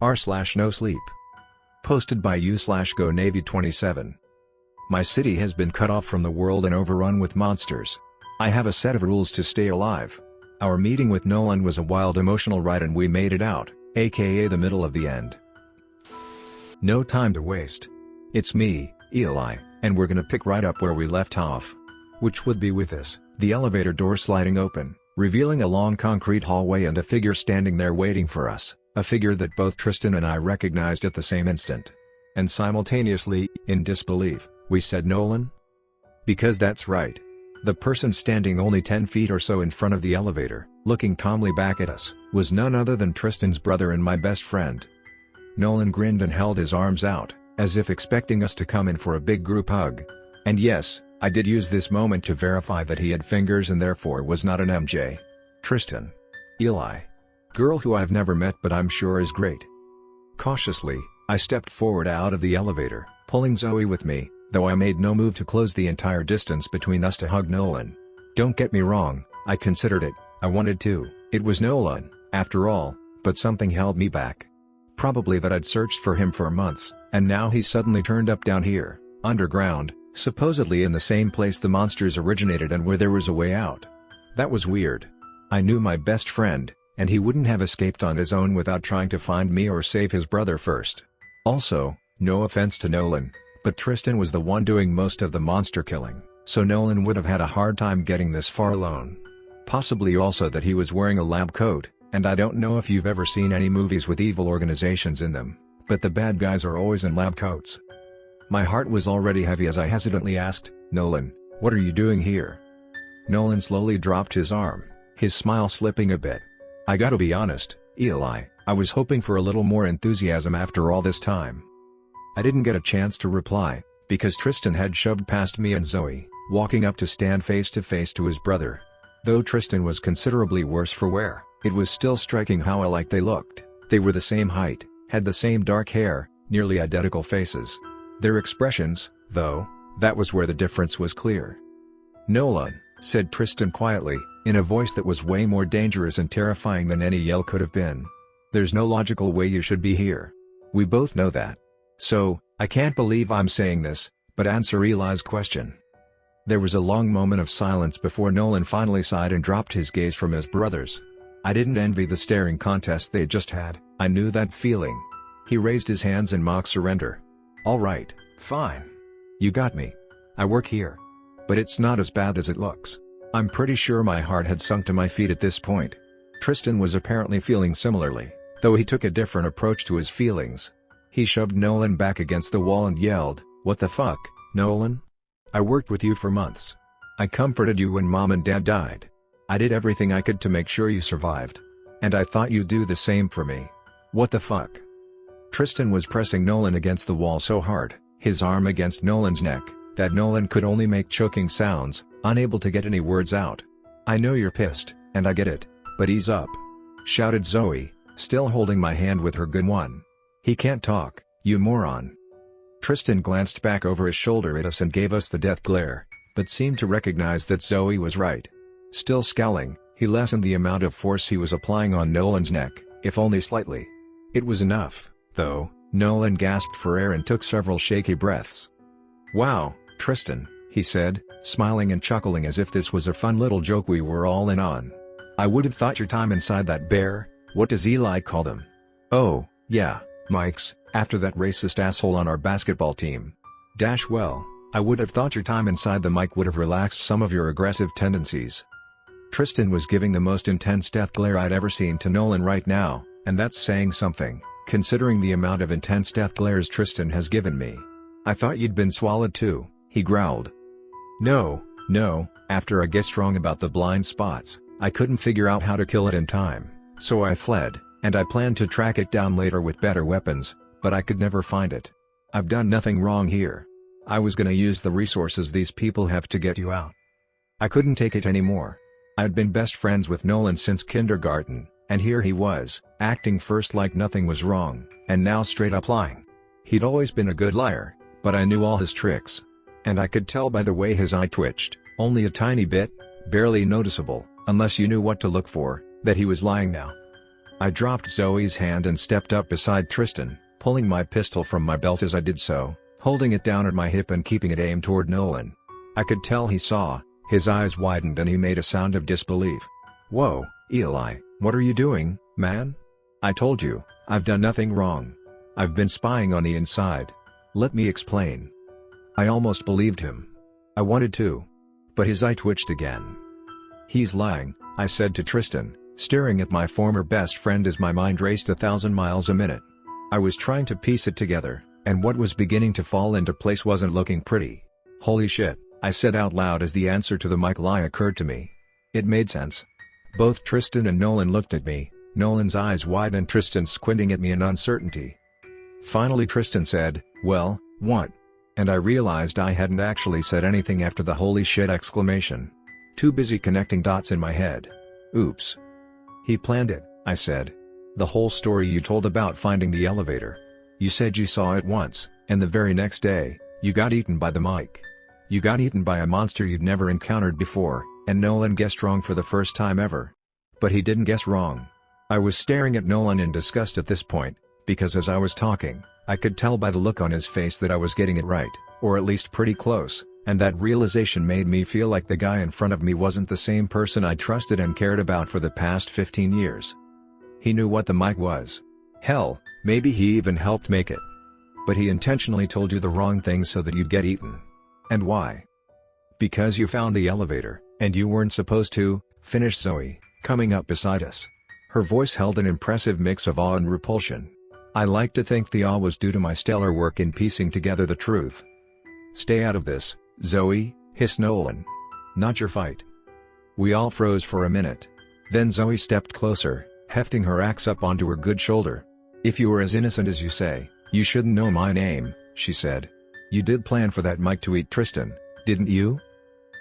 r/Nosleep. Posted by u/Go Navy 27. My city has been cut off from the world and overrun with monsters. I have a set of rules to stay alive. Our meeting with Nolan was a wild emotional ride and we made it out, aka the middle of the end. No time to waste. It's me, Eli, and we're gonna pick right up where we left off. Which would be with this, the elevator door sliding open, revealing a long concrete hallway and a figure standing there waiting for us, a figure that both Tristan and I recognized at the same instant. And simultaneously, in disbelief, we said Nolan? Because that's right. The person standing only 10 feet or so in front of the elevator, looking calmly back at us, was none other than Tristan's brother and my best friend. Nolan grinned and held his arms out, as if expecting us to come in for a big group hug. And yes, I did use this moment to verify that he had fingers and therefore was not an MJ. Tristan. Eli. Girl who I've never met but I'm sure is great. Cautiously, I stepped forward out of the elevator, pulling Zoe with me, though I made no move to close the entire distance between us to hug Nolan. Don't get me wrong, I considered it, I wanted to, it was Nolan, after all, but something held me back. Probably that I'd searched for him for months, and now he suddenly turned up down here, underground, supposedly in the same place the monsters originated and where there was a way out. That was weird. I knew my best friend, and he wouldn't have escaped on his own without trying to find me or save his brother first. Also, no offense to Nolan, but Tristan was the one doing most of the monster killing, so Nolan would have had a hard time getting this far alone. Possibly also that he was wearing a lab coat, and I don't know if you've ever seen any movies with evil organizations in them, but the bad guys are always in lab coats. My heart was already heavy as I hesitantly asked, Nolan, what are you doing here? Nolan slowly dropped his arm, his smile slipping a bit. I gotta be honest, Eli, I was hoping for a little more enthusiasm after all this time. I didn't get a chance to reply, because Tristan had shoved past me and Zoe, walking up to stand face to face to his brother. Though Tristan was considerably worse for wear, it was still striking how alike they looked. They were the same height, had the same dark hair, nearly identical faces. Their expressions, though, that was where the difference was clear. Nolan, said Tristan quietly, in a voice that was way more dangerous and terrifying than any yell could have been. There's no logical way you should be here. We both know that. So, I can't believe I'm saying this, but answer Eli's question. There was a long moment of silence before Nolan finally sighed and dropped his gaze from his brothers. I didn't envy the staring contest they just had, I knew that feeling. He raised his hands in mock surrender. Alright, fine. You got me. I work here. But it's not as bad as it looks. I'm pretty sure my heart had sunk to my feet at this point. Tristan was apparently feeling similarly, though he took a different approach to his feelings. He shoved Nolan back against the wall and yelled, "What the fuck, Nolan? I worked with you for months. I comforted you when Mom and Dad died. I did everything I could to make sure you survived. And I thought you'd do the same for me. What the fuck?" Tristan was pressing Nolan against the wall so hard, his arm against Nolan's neck, that Nolan could only make choking sounds, unable to get any words out. "I know you're pissed, and I get it, but ease up," shouted Zoe, still holding my hand with her good one. "He can't talk, you moron." Tristan glanced back over his shoulder at us and gave us the death glare, but seemed to recognize that Zoe was right. Still scowling, he lessened the amount of force he was applying on Nolan's neck, if only slightly. It was enough, though. Nolan gasped for air and took several shaky breaths. "Wow, Tristan," he said, smiling and chuckling as if this was a fun little joke we were all in on. "I would have thought your time inside that bear, what does Eli call them? Oh, yeah, Mike's, after that racist asshole on our basketball team. Well, I would have thought your time inside the mic would have relaxed some of your aggressive tendencies." Tristan was giving the most intense death glare I'd ever seen to Nolan right now, and that's saying something, considering the amount of intense death glares Tristan has given me. "I thought you'd been swallowed too," he growled. No, after I guessed wrong about the blind spots, I couldn't figure out how to kill it in time, so I fled, and I planned to track it down later with better weapons, but I could never find it. I've done nothing wrong here. I was gonna use the resources these people have to get you out. I couldn't take it anymore. I'd been best friends with Nolan since kindergarten, and here he was, acting first like nothing was wrong, and now straight up lying. He'd always been a good liar, but I knew all his tricks. And I could tell by the way his eye twitched, only a tiny bit, barely noticeable, unless you knew what to look for, that he was lying now. I dropped Zoe's hand and stepped up beside Tristan, pulling my pistol from my belt as I did so, holding it down at my hip and keeping it aimed toward Nolan. I could tell he saw, his eyes widened and he made a sound of disbelief. "Whoa, Eli, what are you doing, man? I told you, I've done nothing wrong. I've been spying on the inside. Let me explain." I almost believed him. I wanted to. But his eye twitched again. "He's lying," I said to Tristan, staring at my former best friend as my mind raced 1,000 miles a minute. I was trying to piece it together, and what was beginning to fall into place wasn't looking pretty. "Holy shit," I said out loud as the answer to the Mike lie occurred to me. It made sense. Both Tristan and Nolan looked at me, Nolan's eyes wide and Tristan squinting at me in uncertainty. Finally Tristan said, "Well, what?" And I realized I hadn't actually said anything after the "holy shit" exclamation. Too busy connecting dots in my head. "Oops. He planned it," I said. "The whole story you told about finding the elevator. You said you saw it once, and the very next day, you got eaten by the mic. You got eaten by a monster you'd never encountered before, and Nolan guessed wrong for the first time ever." But he didn't guess wrong. I was staring at Nolan in disgust at this point, because as I was talking, I could tell by the look on his face that I was getting it right, or at least pretty close, and that realization made me feel like the guy in front of me wasn't the same person I trusted and cared about for the past 15 years. He knew what the mic was. Hell, maybe he even helped make it. But he intentionally told you the wrong thing so that you'd get eaten. And why? "Because you found the elevator, and you weren't supposed to," finished Zoe, coming up beside us. Her voice held an impressive mix of awe and repulsion. I like to think the awe was due to my stellar work in piecing together the truth. "Stay out of this, Zoe," hissed Nolan. "Not your fight." We all froze for a minute. Then Zoe stepped closer, hefting her axe up onto her good shoulder. "If you were as innocent as you say, you shouldn't know my name," she said. "You did plan for that mic to eat Tristan, didn't you?"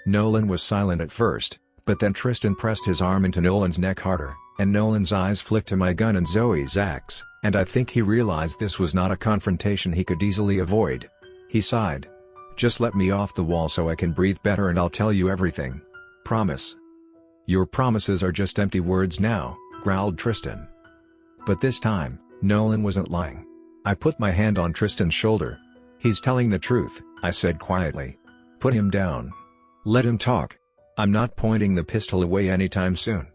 Nolan was silent at first, but then Tristan pressed his arm into Nolan's neck harder, and Nolan's eyes flicked to my gun and Zoe's axe, and I think he realized this was not a confrontation he could easily avoid. He sighed. "Just let me off the wall so I can breathe better and I'll tell you everything. Promise." "Your promises are just empty words now," growled Tristan. But this time, Nolan wasn't lying. I put my hand on Tristan's shoulder. "He's telling the truth," I said quietly. "Put him down. Let him talk. I'm not pointing the pistol away anytime soon."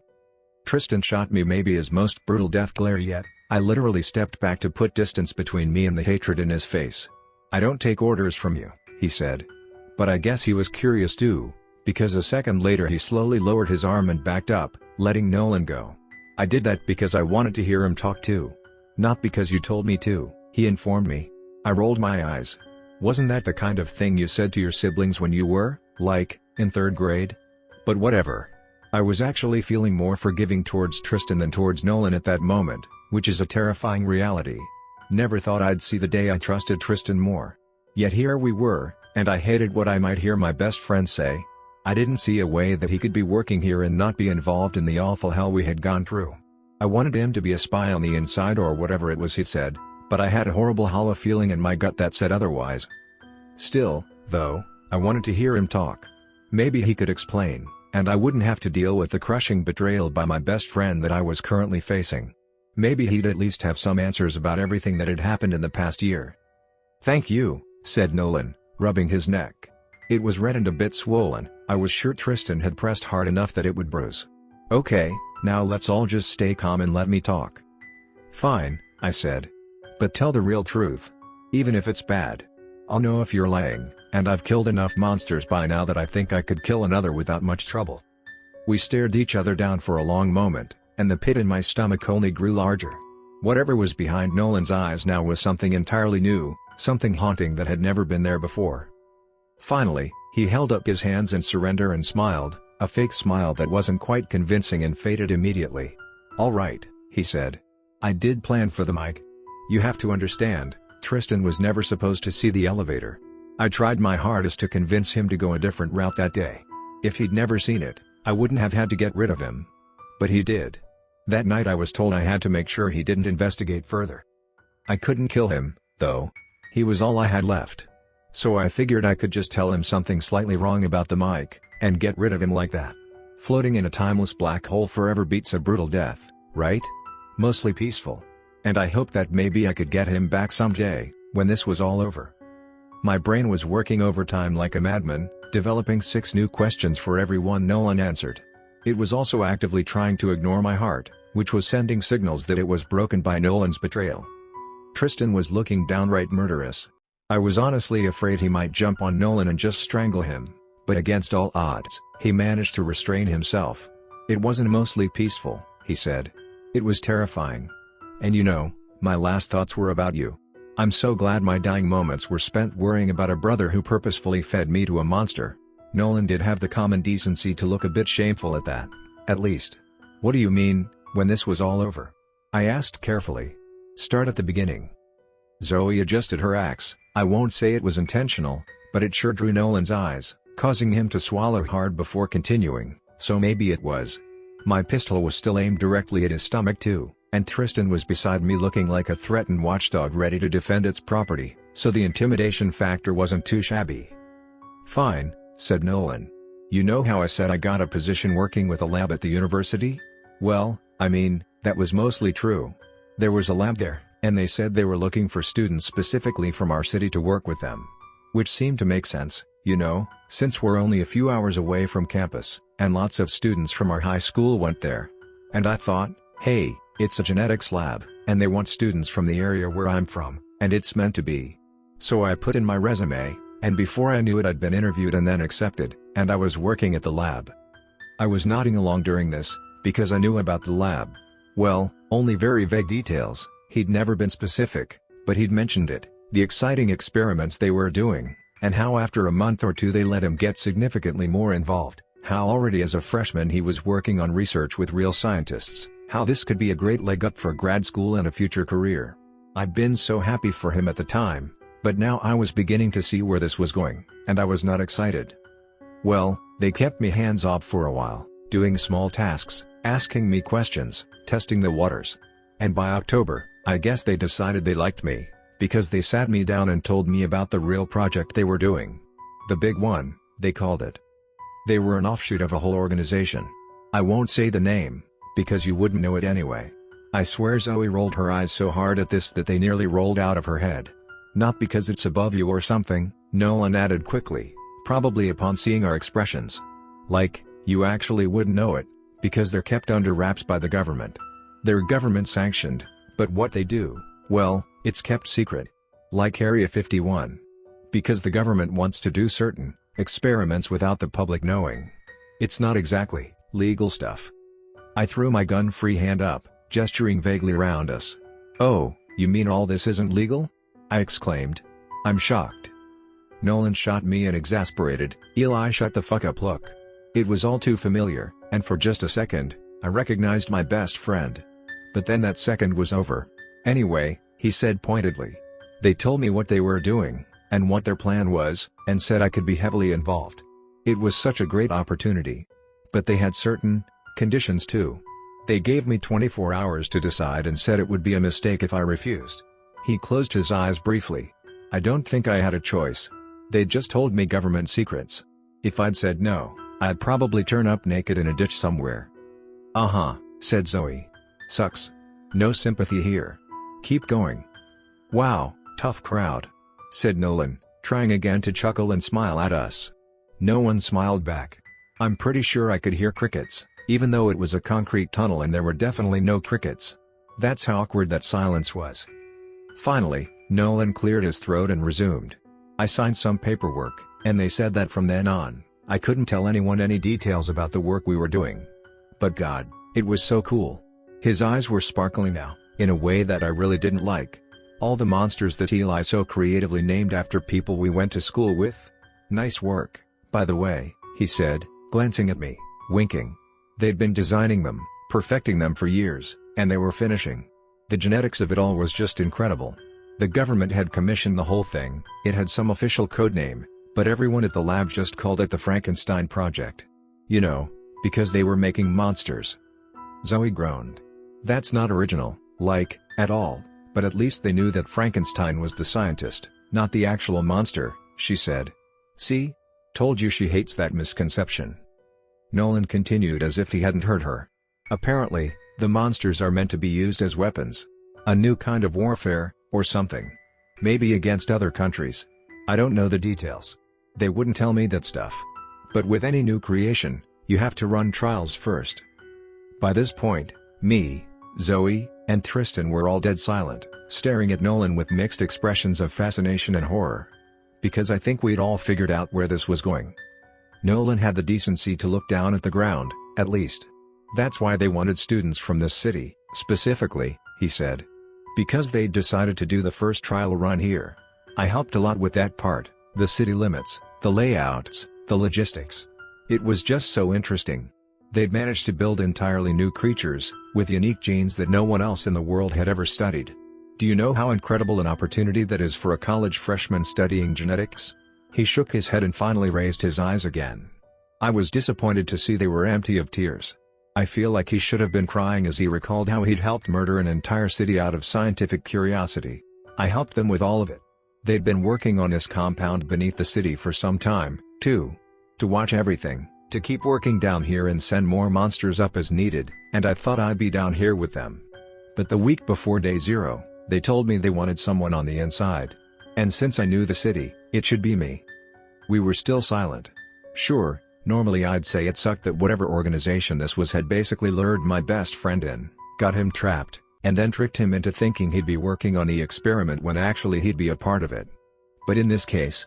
Tristan shot me maybe his most brutal death glare yet. I literally stepped back to put distance between me and the hatred in his face. "I don't take orders from you," he said. But I guess he was curious too, because a second later he slowly lowered his arm and backed up, letting Nolan go. "I did that because I wanted to hear him talk too. Not because you told me to," he informed me. I rolled my eyes. "Wasn't that the kind of thing you said to your siblings when you were, like, in 3rd grade? But whatever." I was actually feeling more forgiving towards Tristan than towards Nolan at that moment, which is a terrifying reality. Never thought I'd see the day I trusted Tristan more. Yet here we were, and I hated what I might hear my best friend say. I didn't see a way that he could be working here and not be involved in the awful hell we had gone through. I wanted him to be a spy on the inside or whatever it was he said, but I had a horrible hollow feeling in my gut that said otherwise. Still, though, I wanted to hear him talk. Maybe he could explain, and I wouldn't have to deal with the crushing betrayal by my best friend that I was currently facing. Maybe he'd at least have some answers about everything that had happened in the past year. "Thank you," said Nolan, rubbing his neck. It was red and a bit swollen. I was sure Tristan had pressed hard enough that it would bruise. "Okay, now let's all just stay calm and let me talk." "Fine," I said. "But tell the real truth. Even if it's bad. I'll know if you're lying, and I've killed enough monsters by now that I think I could kill another without much trouble." We stared each other down for a long moment, and the pit in my stomach only grew larger. Whatever was behind Nolan's eyes now was something entirely new, something haunting that had never been there before. Finally, he held up his hands in surrender and smiled, a fake smile that wasn't quite convincing and faded immediately. "All right," he said. "I did plan for the mic. You have to understand, Tristan was never supposed to see the elevator. I tried my hardest to convince him to go a different route that day. If he'd never seen it, I wouldn't have had to get rid of him. But he did. That night I was told I had to make sure he didn't investigate further. I couldn't kill him, though. He was all I had left. So I figured I could just tell him something slightly wrong about the mic, and get rid of him like that. Floating in a timeless black hole forever beats a brutal death, right? mostly peaceful. And I hoped that maybe I could get him back someday, when this was all over. My brain was working overtime like a madman, developing 6 new questions for every one Nolan answered. It was also actively trying to ignore my heart, which was sending signals that it was broken by Nolan's betrayal. Tristan was looking downright murderous. I was honestly afraid he might jump on Nolan and just strangle him, but against all odds, he managed to restrain himself. "It wasn't mostly peaceful," he said. "It was terrifying. And you know, my last thoughts were about you. I'm so glad my dying moments were spent worrying about a brother who purposefully fed me to a monster." Nolan did have the common decency to look a bit shameful at that. At least. "What do you mean, when this was all over?" I asked carefully. "Start at the beginning." Zoe adjusted her axe. I won't say it was intentional, but it sure drew Nolan's eyes, causing him to swallow hard before continuing, "So maybe it was." My pistol was still aimed directly at his stomach too, and Tristan was beside me looking like a threatened watchdog ready to defend its property, so the intimidation factor wasn't too shabby. "Fine," said Nolan. "You know how I said I got a position working with a lab at the university? Well, I mean, that was mostly true. There was a lab there, and they said they were looking for students specifically from our city to work with them. Which seemed to make sense, you know, since we're only a few hours away from campus, and lots of students from our high school went there. And I thought, hey, it's a genetics lab, and they want students from the area where I'm from, and it's meant to be. So I put in my resume, and before I knew it I'd been interviewed and then accepted, and I was working at the lab." I was nodding along during this, because I knew about the lab. Well, only very vague details. He'd never been specific, but he'd mentioned it, the exciting experiments they were doing, and how after a month or two they let him get significantly more involved, how already as a freshman he was working on research with real scientists, how this could be a great leg up for grad school and a future career. I'd been so happy for him at the time, but now I was beginning to see where this was going, and I was not excited. Well, they kept me hands off for a while, doing small tasks, asking me questions, testing the waters. And by October, I guess they decided they liked me, because they sat me down and told me about the real project they were doing. The big one, they called it. They were an offshoot of a whole organization. I won't say the name, because you wouldn't know it anyway. I swear Zoe rolled her eyes so hard at this that they nearly rolled out of her head. "Not because it's above you or something," Nolan added quickly, probably upon seeing our expressions. "Like, you actually wouldn't know it, because they're kept under wraps by the government. They're government sanctioned, but what they do, well, it's kept secret. Like Area 51. Because the government wants to do certain experiments without the public knowing. It's not exactly legal stuff." I threw my gun-free hand up, gesturing vaguely around us. "Oh, you mean all this isn't legal?" I exclaimed. "I'm shocked." Nolan shot me an exasperated, "Eli, shut the fuck up look." It was all too familiar, and for just a second, I recognized my best friend. But then that second was over. "Anyway," he said pointedly. "They told me what they were doing, and what their plan was, and said I could be heavily involved. It was such a great opportunity. But they had certain conditions too. They gave me 24 hours to decide and said it would be a mistake if I refused." He closed his eyes briefly. "I don't think I had a choice. They'd just told me government secrets. If I'd said no, I'd probably turn up naked in a ditch somewhere." "Uh-huh," said Zoe. "Sucks. No sympathy here. Keep going." "Wow, tough crowd," said Nolan, trying again to chuckle and smile at us. No one smiled back. I'm pretty sure I could hear crickets, even though it was a concrete tunnel and there were definitely no crickets. That's how awkward that silence was. Finally, Nolan cleared his throat and resumed. "I signed some paperwork, and they said that from then on, I couldn't tell anyone any details about the work we were doing. But God, it was so cool." His eyes were sparkling now, in a way that I really didn't like. "All the monsters that Eli so creatively named after people we went to school with. Nice work, by the way," he said, glancing at me, winking. They'd been designing them, perfecting them for years, and they were finishing. The genetics of it all was just incredible. The government had commissioned the whole thing. It had some official code name, but everyone at the lab just called it the Frankenstein Project. You know, because they were making monsters." Zoe groaned. "That's not original, like, at all, but at least they knew that Frankenstein was the scientist, not the actual monster," she said. "See? Told you she hates that misconception." Nolan continued as if he hadn't heard her. "Apparently, The monsters are meant to be used as weapons. A new kind of warfare, or something. Maybe against other countries. I don't know the details. They wouldn't tell me that stuff. But with any new creation, you have to run trials first. By this point, me, Zoe, and Tristan were all dead silent, staring at Nolan with mixed expressions of fascination and horror. Because I think we'd all figured out where this was going. Nolan had the decency to look down at the ground, at least. That's why they wanted students from this city, specifically, he said. Because they'd decided to do the first trial run here. I helped a lot with that part, the city limits, the layouts, the logistics. It was just so interesting. They'd managed to build entirely new creatures, with unique genes that no one else in the world had ever studied. Do you know how incredible an opportunity that is for a college freshman studying genetics? He shook his head and finally raised his eyes again. I was disappointed to see they were empty of tears. I feel like he should have been crying as he recalled how he'd helped murder an entire city out of scientific curiosity. I helped them with all of it. They'd been working on this compound beneath the city for some time, too. To watch everything, to keep working down here and send more monsters up as needed, and I thought I'd be down here with them. But the week before day 0, they told me they wanted someone on the inside. And since I knew the city, it should be me. We were still silent. Sure, normally I'd say it sucked that whatever organization this was had basically lured my best friend in, got him trapped, and then tricked him into thinking he'd be working on the experiment when actually he'd be a part of it. But in this case,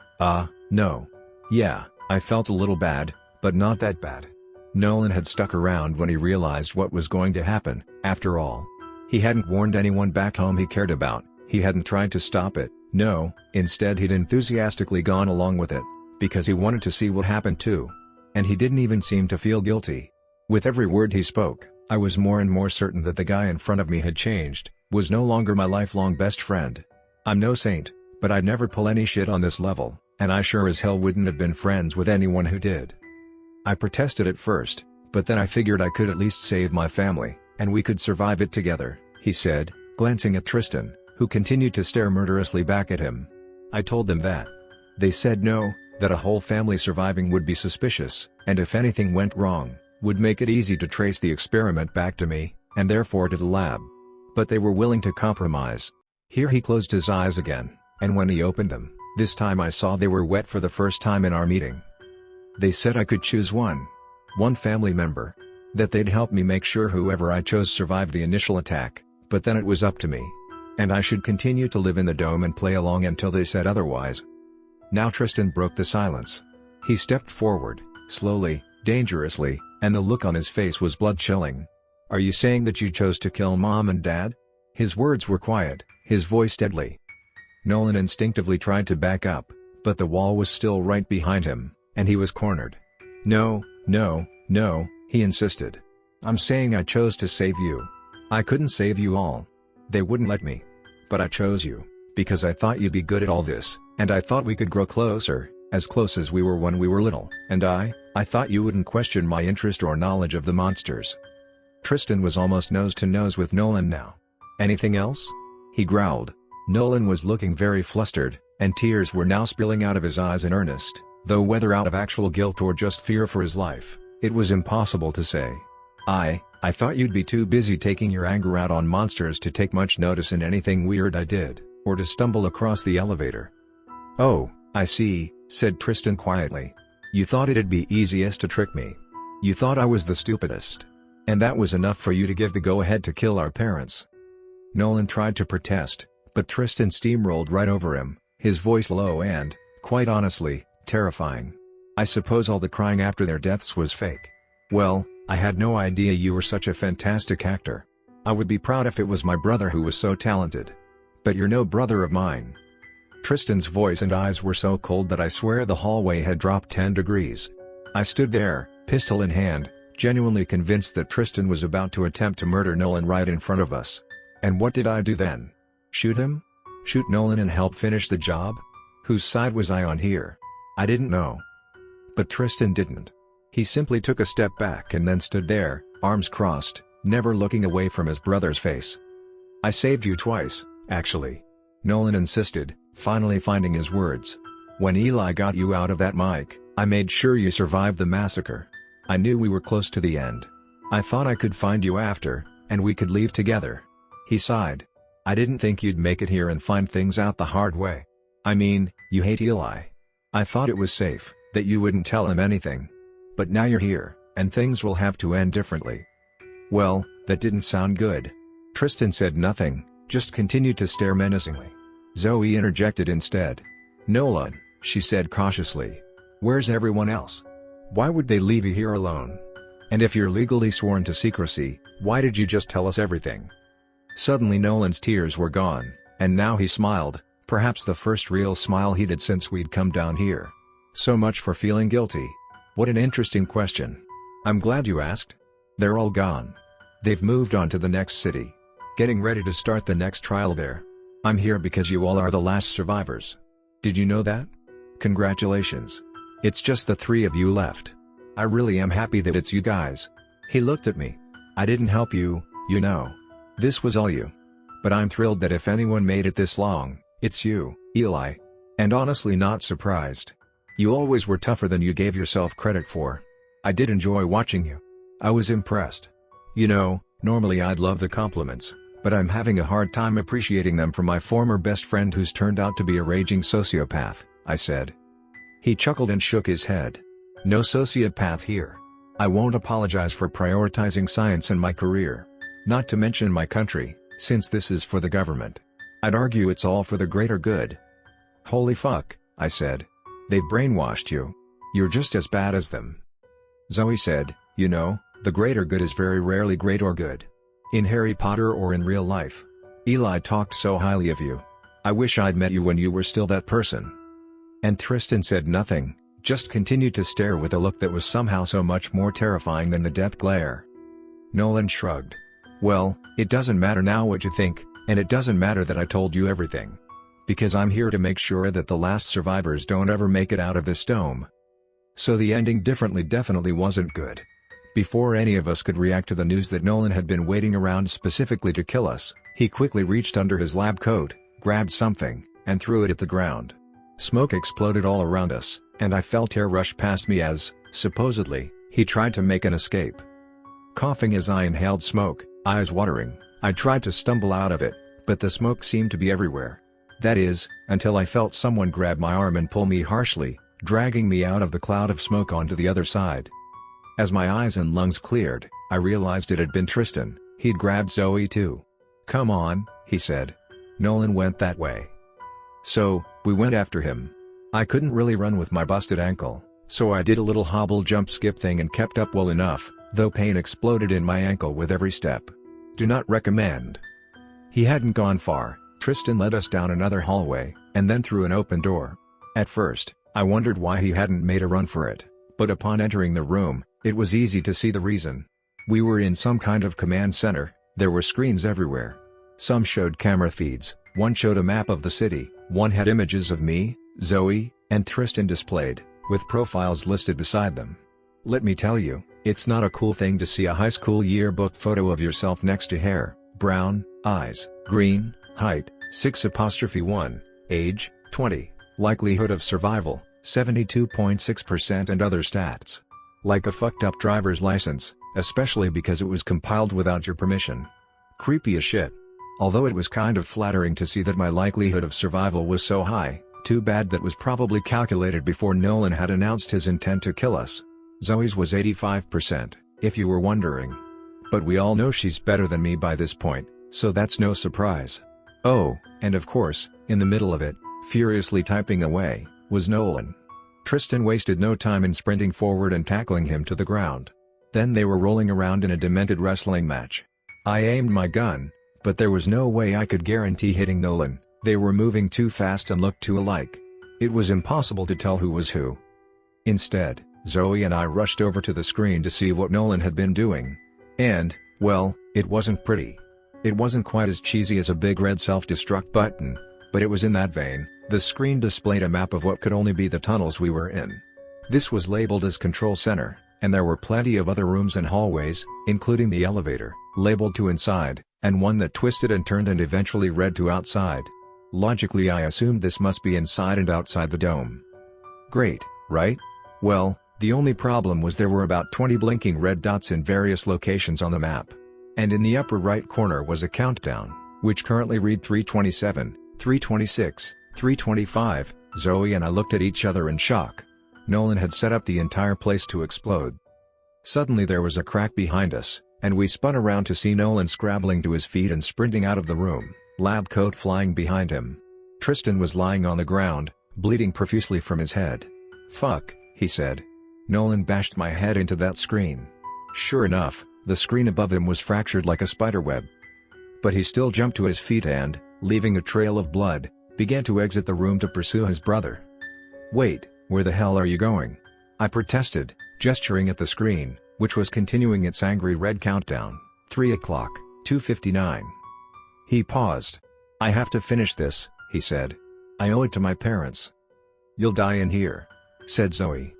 no. Yeah, I felt a little bad, but not that bad. Nolan had stuck around when he realized what was going to happen, after all. He hadn't warned anyone back home he cared about, he hadn't tried to stop it, no, instead he'd enthusiastically gone along with it, because he wanted to see what happened too. And he didn't even seem to feel guilty. With every word he spoke, I was more and more certain that the guy in front of me had changed, was no longer my lifelong best friend. I'm no saint, but I'd never pull any shit on this level, and I sure as hell wouldn't have been friends with anyone who did. I protested at first, but then I figured I could at least save my family, and we could survive it together, he said, glancing at Tristan, who continued to stare murderously back at him. I told them that. They said no, that a whole family surviving would be suspicious, and if anything went wrong, would make it easy to trace the experiment back to me, and therefore to the lab. But they were willing to compromise. Here he closed his eyes again, and when he opened them, this time I saw they were wet for the first time in our meeting. They said I could choose one family member. That they'd help me make sure whoever I chose survived the initial attack, but then it was up to me. And I should continue to live in the dome and play along until they said otherwise. Now Tristan broke the silence. He stepped forward, slowly, dangerously, and the look on his face was blood-chilling. Are you saying that you chose to kill Mom and Dad? His words were quiet, his voice deadly. Nolan instinctively tried to back up, but the wall was still right behind him, and he was cornered. No, he insisted. I'm saying I chose to save you. I couldn't save you all. They wouldn't let me. But I chose you, because I thought you'd be good at all this, and I thought we could grow closer, as close as we were when we were little, and I thought you wouldn't question my interest or knowledge of the monsters. Tristan was almost nose to nose with Nolan now. Anything else? He growled. Nolan was looking very flustered, and tears were now spilling out of his eyes in earnest, though whether out of actual guilt or just fear for his life, it was impossible to say. I thought you'd be too busy taking your anger out on monsters to take much notice in anything weird I did, or to stumble across the elevator. Oh, I see, said Tristan quietly. You thought it'd be easiest to trick me. You thought I was the stupidest. And that was enough for you to give the go-ahead to kill our parents. Nolan tried to protest, but Tristan steamrolled right over him, his voice low and, quite honestly, terrifying. I suppose all the crying after their deaths was fake. Well, I had no idea you were such a fantastic actor. I would be proud if it was my brother who was so talented. But you're no brother of mine. Tristan's voice and eyes were so cold that I swear the hallway had dropped 10 degrees. I stood there, pistol in hand, genuinely convinced that Tristan was about to attempt to murder Nolan right in front of us. And what did I do then? Shoot him? Shoot Nolan and help finish the job? Whose side was I on here? I didn't know. But Tristan didn't. He simply took a step back and then stood there, arms crossed, never looking away from his brother's face. I saved you twice, actually. Nolan insisted, finally finding his words. When Eli got you out of that mic, I made sure you survived the massacre. I knew we were close to the end. I thought I could find you after, and we could leave together." He sighed. "I didn't think you'd make it here and find things out the hard way. I mean, you hate Eli. I thought it was safe, that you wouldn't tell him anything. But now you're here, and things will have to end differently." "Well, that didn't sound good." Tristan said nothing, just continued to stare menacingly. Zoe interjected instead. "Nolan," she said cautiously. "Where's everyone else? Why would they leave you here alone? And if you're legally sworn to secrecy, why did you just tell us everything?" Suddenly Nolan's tears were gone, and now he smiled, perhaps the first real smile he'd had since we'd come down here. "So much for feeling guilty. What an interesting question. I'm glad you asked. They're all gone. They've moved on to the next city. Getting ready to start the next trial there. I'm here because you all are the last survivors. Did you know that? Congratulations. It's just the three of you left. I really am happy that it's you guys." He looked at me. "I didn't help you, you know. This was all you. But I'm thrilled that if anyone made it this long, it's you, Eli. And honestly not surprised. You always were tougher than you gave yourself credit for. I did enjoy watching you. I was impressed. You know, normally I'd love the compliments, but I'm having a hard time appreciating them from my former best friend who's turned out to be a raging sociopath," I said. He chuckled and shook his head. "No sociopath here. I won't apologize for prioritizing science in my career. Not to mention my country, since this is for the government. I'd argue it's all for the greater good." "Holy fuck," I said. "They've brainwashed you. You're just as bad as them." Zoe said, "You know, the greater good is very rarely great or good. In Harry Potter or in real life. Eli talked so highly of you. I wish I'd met you when you were still that person." And Tristan said nothing, just continued to stare with a look that was somehow so much more terrifying than the death glare. Nolan shrugged. "Well, it doesn't matter now what you think, and it doesn't matter that I told you everything. Because I'm here to make sure that the last survivors don't ever make it out of this dome." So the ending definitely wasn't good. Before any of us could react to the news that Nolan had been waiting around specifically to kill us, he quickly reached under his lab coat, grabbed something, and threw it at the ground. Smoke exploded all around us, and I felt air rush past me as, supposedly, he tried to make an escape. Coughing as I inhaled smoke, eyes watering, I tried to stumble out of it, but the smoke seemed to be everywhere. That is, until I felt someone grab my arm and pull me harshly, dragging me out of the cloud of smoke onto the other side. As my eyes and lungs cleared, I realized it had been Tristan. He'd grabbed Zoe too. "Come on," he said. "Nolan went that way." So, we went after him. I couldn't really run with my busted ankle, so I did a little hobble jump skip thing and kept up well enough, though pain exploded in my ankle with every step. Do not recommend. He hadn't gone far. Tristan led us down another hallway, and then through an open door. At first, I wondered why he hadn't made a run for it, but upon entering the room, it was easy to see the reason. We were in some kind of command center. There were screens everywhere. Some showed camera feeds, one showed a map of the city, one had images of me, Zoe, and Tristan displayed, with profiles listed beside them. Let me tell you, it's not a cool thing to see a high school yearbook photo of yourself next to hair, brown, eyes, green, height, 6'1", age, 20, likelihood of survival, 72.6% and other stats. Like a fucked up driver's license, especially because it was compiled without your permission. Creepy as shit. Although it was kind of flattering to see that my likelihood of survival was so high, too bad that was probably calculated before Nolan had announced his intent to kill us. Zoe's was 85%, if you were wondering. But we all know she's better than me by this point, so that's no surprise. Oh, and of course, in the middle of it, furiously typing away, was Nolan. Tristan wasted no time in sprinting forward and tackling him to the ground. Then they were rolling around in a demented wrestling match. I aimed my gun, but there was no way I could guarantee hitting Nolan. They were moving too fast and looked too alike. It was impossible to tell who was who. Instead, Zoe and I rushed over to the screen to see what Nolan had been doing. And, well, it wasn't pretty. It wasn't quite as cheesy as a big red self-destruct button, but it was in that vein. The screen displayed a map of what could only be the tunnels we were in. This was labeled as Control Center, and there were plenty of other rooms and hallways, including the elevator, labeled to inside, and one that twisted and turned and eventually read to outside. Logically I assumed this must be inside and outside the dome. Great, right? Well, the only problem was there were about 20 blinking red dots in various locations on the map. And in the upper right corner was a countdown, which currently read 3:27, 3:26, 3:25. Zoe and I looked at each other in shock. Nolan had set up the entire place to explode. Suddenly there was a crack behind us, and we spun around to see Nolan scrabbling to his feet and sprinting out of the room, lab coat flying behind him. Tristan was lying on the ground, bleeding profusely from his head. "Fuck," he said. Nolan bashed my head into that screen. Sure enough, the screen above him was fractured like a spiderweb. But he still jumped to his feet and, leaving a trail of blood, began to exit the room to pursue his brother. "Wait, where the hell are you going?" I protested, gesturing at the screen, which was continuing its angry red countdown, 3 o'clock, 2:59. He paused. "I have to finish this," he said. "I owe it to my parents." "You'll die in here," said Zoe.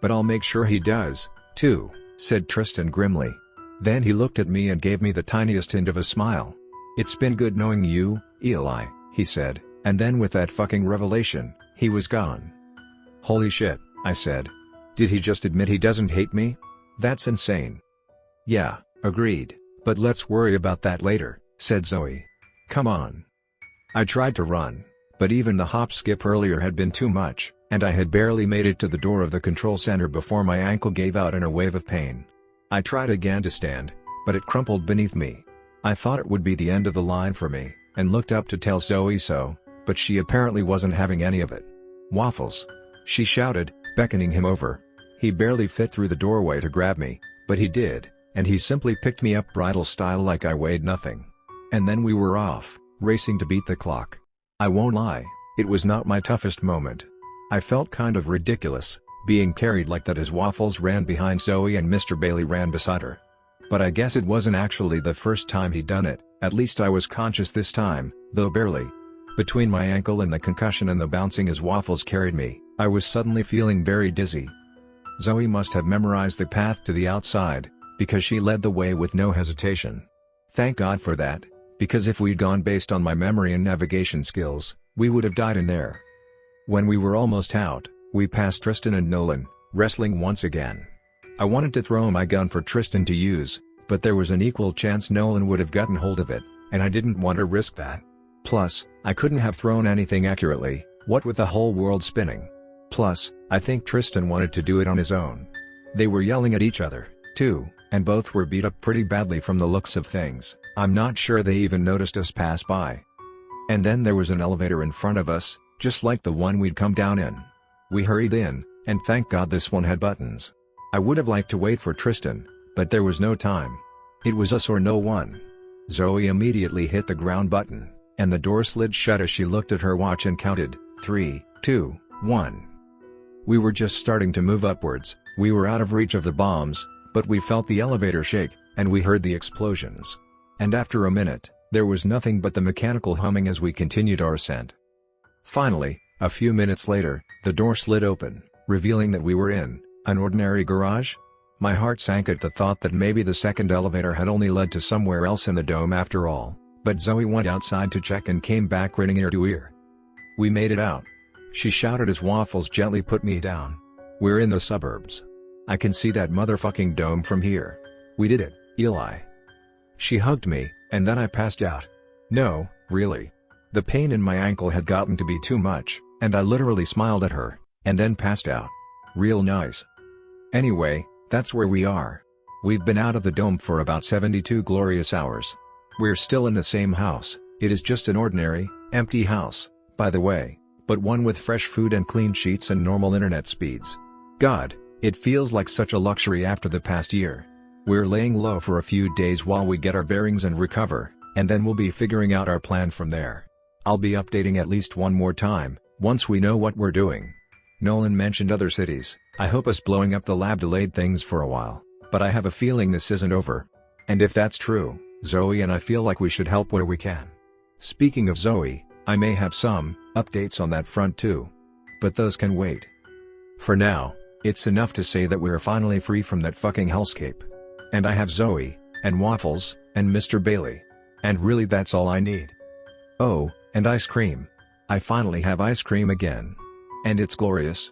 "But I'll make sure he does, too," said Tristan grimly. Then he looked at me and gave me the tiniest hint of a smile. "It's been good knowing you, Eli," he said, and then with that fucking revelation, he was gone. "Holy shit," I said. "Did he just admit he doesn't hate me? That's insane." "Yeah, agreed, but let's worry about that later," said Zoe. "Come on." I tried to run, but even the hop skip earlier had been too much, and I had barely made it to the door of the control center before my ankle gave out in a wave of pain. I tried again to stand, but it crumpled beneath me. I thought it would be the end of the line for me, and looked up to tell Zoe so, but she apparently wasn't having any of it. "Waffles!" she shouted, beckoning him over. He barely fit through the doorway to grab me, but he did, and he simply picked me up bridal style like I weighed nothing. And then we were off, racing to beat the clock. I won't lie, it was not my toughest moment. I felt kind of ridiculous, being carried like that as Waffles ran behind Zoe and Mr. Bailey ran beside her. But I guess it wasn't actually the first time he'd done it, at least I was conscious this time, though barely. Between my ankle and the concussion and the bouncing as Waffles carried me, I was suddenly feeling very dizzy. Zoe must have memorized the path to the outside, because she led the way with no hesitation. Thank God for that, because if we'd gone based on my memory and navigation skills, we would have died in there. When we were almost out, we passed Tristan and Nolan, wrestling once again. I wanted to throw my gun for Tristan to use, but there was an equal chance Nolan would have gotten hold of it, and I didn't want to risk that. Plus, I couldn't have thrown anything accurately, what with the whole world spinning. Plus, I think Tristan wanted to do it on his own. They were yelling at each other, too, and both were beat up pretty badly from the looks of things. I'm not sure they even noticed us pass by. And then there was an elevator in front of us, just like the one we'd come down in. We hurried in, and thank God this one had buttons. I would have liked to wait for Tristan, but there was no time. It was us or no one. Zoe immediately hit the ground button, and the door slid shut as she looked at her watch and counted, 3, 2, 1. We were just starting to move upwards, we were out of reach of the bombs, but we felt the elevator shake, and we heard the explosions. And after a minute, there was nothing but the mechanical humming as we continued our ascent. Finally, a few minutes later, the door slid open, revealing that we were in an ordinary garage. My heart sank at the thought that maybe the second elevator had only led to somewhere else in the dome after all, but Zoe went outside to check and came back grinning ear to ear. "We made it out," she shouted as Waffles gently put me down. "We're in the suburbs. I can see that motherfucking dome from here. We did it, Eli." She hugged me, and then I passed out. No, really. The pain in my ankle had gotten to be too much, and I literally smiled at her, and then passed out. Real nice. Anyway, that's where we are. We've been out of the dome for about 72 glorious hours. We're still in the same house. It is just an ordinary, empty house, by the way, but one with fresh food and clean sheets and normal internet speeds. God, it feels like such a luxury after the past year. We're laying low for a few days while we get our bearings and recover, and then we'll be figuring out our plan from there. I'll be updating at least one more time, once we know what we're doing. Nolan mentioned other cities. I hope us blowing up the lab delayed things for a while, but I have a feeling this isn't over. And if that's true, Zoe and I feel like we should help where we can. Speaking of Zoe, I may have some updates on that front too. But those can wait. For now, it's enough to say that we're finally free from that fucking hellscape. And I have Zoe, and Waffles, and Mr. Bailey. And really that's all I need. Oh, and ice cream. I finally have ice cream again. And it's glorious.